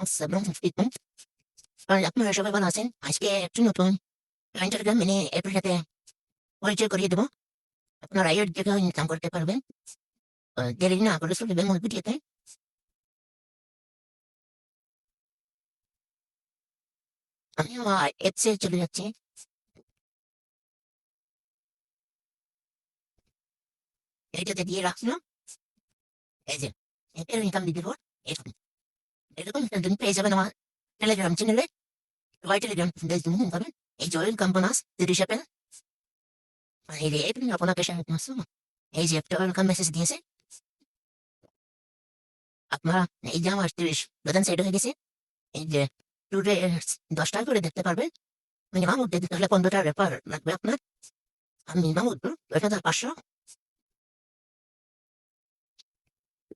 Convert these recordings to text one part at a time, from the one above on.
আসসালামু আলাইকুম। আপনারা সবাই ভালো আছেন? আজকে একটি নতুন Instagram মিনি অ্যাপের সাথে পরিচয় করিয়ে দেব। আপনারা এর থেকে ইনকাম করতে পারবেন। দেরি না করে চলে যাবেন মূল ভিডিওতে। আমি আমার অ্যাপসে চলে যাচ্ছি। এইটাতে দিয়ে রাখলাম। এই যে অ্যাপের ইনকাম দিতে পর এরকম এরকম একটা লিঙ্ক পেয়ে যাবেন আমার টেলিগ্রাম চ্যানেলে। সবাই টেলিগ্রাম ইনকাম পাবেন। এই যে ওয়েলকাম বোনাস 30 অ্যাপেল। এই যে অ্যাপ আপনাকে শেয়ার করছি। এই যে একটা ওয়েলকাম মেসেজ দিয়েছে। আপনারা এই যে আমার 30 প্রধান সাইড হয়ে গেছে। এই যে টুডে 10 টাকা করে দেখতে পারবেন। মিনিমাম উঠতে দিতে হলে 15টা রেফার লাগবে আপনার। আর মিনিমাম উঠবে 10,500।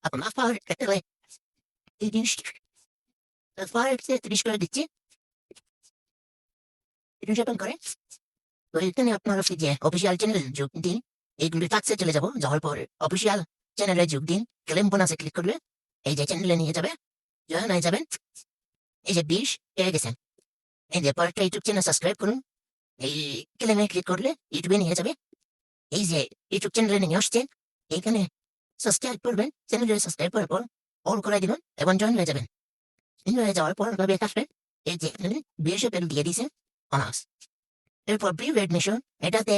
আপনার ফার দেখতে হলে 30 ফার 30 করে দিচ্ছি। 30 ওপেন করে তো এখানে আপনার হচ্ছে যে অফিসিয়াল চ্যানেলে যোগ দিন। এইগুলি টাক্সে চলে যাব। যাওয়ার পর অফিসিয়াল চ্যানেলে যোগ দিন। ক্লেম বোনাসে ক্লিক করলে এই যে চ্যানেলে নিয়ে যাবে। জয়েন হয়ে যাবেন। এই যে 20 পেয়ে গেছেন। এই যে পরেরটা ইউটিউব চ্যানেল সাবস্ক্রাইব করুন। এই ক্লেমে ক্লিক করলে ইউটিউবে নিয়ে যাবে। এই যে ইউটিউব চ্যানেলে নিয়ে আসছে। এইখানে সাবস্ক্রাইব করবেন। চ্যানেলে সাবস্ক্রাইব করার পর অল করে দিবেন এবং জয়েন হয়ে যাবেন। জয়েন হয়ে যাওয়ার পর ভাবে আসবেন। এই যে এখানে 20 এপ্রিল দিয়ে দিয়েছে অনার্স। এরপর প্রিভিউ এডমিশন এটাতে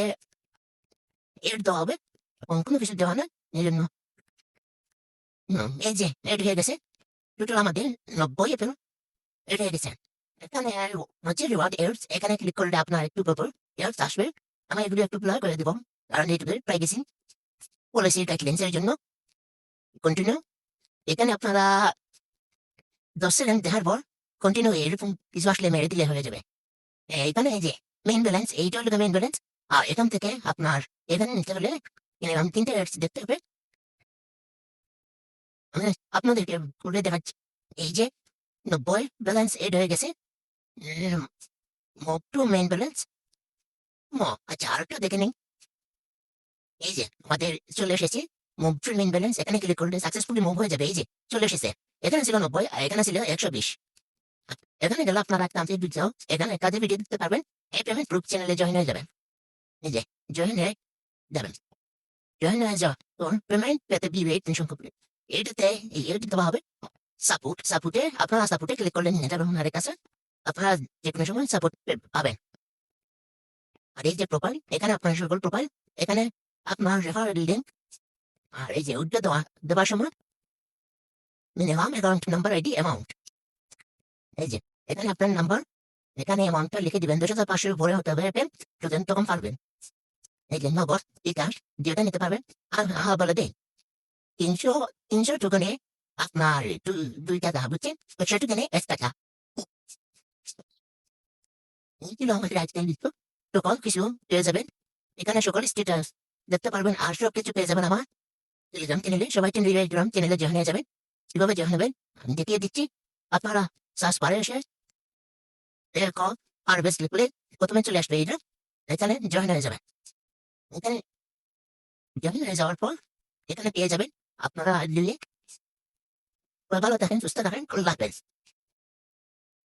এড দেওয়া হবে এবং কোনো কিছু দেওয়া নয়। এই জন্য এই যে এড হয়ে গেছে। টোটাল আমাদের 90 এপ্রিল এড হয়ে গেছে। এখানে হচ্ছে রিওয়ার্ড এডস। এখানে ক্লিক করলে আপনার একটু পর এডস আসবে। আমি এগুলো একটু ব্লার করে দেবো কারণ ইউটিউবের প্রাইভেসি পলিসি গাইডলাইন্সের জন্য। কন্টিনিউ। এখানে আপনারা 10 সেকেন্ড দেখার পর কন্টিনিউ এরকম কিছু আসলে মেরে দিলে হয়ে যাবে। এখানে এই যে মেইন ব্যালেন্স এইটা হলো মেইন ব্যালেন্স। আর এখান থেকে আপনার এখানে নিতে হলে মিনিমাম 3টে অ্যাডস দেখতে হবে। আমি আপনাদেরকে করে দেখাচ্ছি। এই যে 90 ব্যালেন্স এড হয়ে গেছে। Move to main balance. আচ্ছা আরেকটা দেখে নিই। এই যে আমাদের চলে এসেছে মুভ টু মেইন ব্যালেন্স। এখানে ক্লিক করলে সাকসেসফুলি মুভ হয়ে যাবে। এই যে চলে এসেছে। এখানে ছিল 90 আর এখানে ছিল 120। এখানে গেলে আপনারা একটা ভিডিও এখানে কাজে ভিডিও দিতে পারবেন। এই পেমেন্ট গ্রুপ চ্যানেলে জয়েন হয়ে যাবেন। এই যে জয়েন হয়ে যাবেন। জয়েন হয়ে যাওয়া তোর পেমেন্ট পেতে দিবে 3 কমপ্লিট। এটাতে এটা দেওয়া হবে সাপোর্টে আপনারা সাপোর্টে ক্লিক করলে নিয়ে যাবেন ওনার কাছে। আপনারা যে কোনো সময় সাপোর্ট পাবেন। আর এই যে প্রোফাইল এখানে আপনার সকল প্রোফাইল এখানে আপনার রেফারেল লিঙ্ক। আর এই যে উইথড্র দেওয়ার সময় minimum account number ID amount. এই যে এখানে আপনার নাম্বার এখানে অ্যামাউন্টটা লিখে দিবেন। 10,500 উপরে হতে হবে তখন পারবেন। এই যে নগদ বিকাশ যেটা নিতে পারবেন। আর বলে দেই 300 টোকনে আপনার 2 টাকা বুঝছেন। 100 টোকনে 1 টাকা। এই ছিল আমাদের আজকের ভিডিও। সকল কিছু পেয়ে যাবেন। এখানে সকল স্ট্যাটাস দেখতে পারবেন আর সব কিছু পেয়ে যাবেন আমার টেলিগ্রাম চ্যানেলে। সবাই টেলিগ্রাম চ্যানেলে জয়েন হয়ে যাবেন। কিভাবে জয়েন হবেন আমি দেখিয়ে দিচ্ছি। আপনারা সার্চ বারে এসে কল হারভেস্ট লিখলে প্রথমে চলে আসবে এইটা। এখানে জয়েন হয়ে যাবেন। এখানে জয়েন হয়ে যাওয়ার পর এখানে পেয়ে যাবেন আপনারা লিঙ্ক। ভালো থাকেন, সুস্থ থাকেন, আল্লাহ হাফেজ।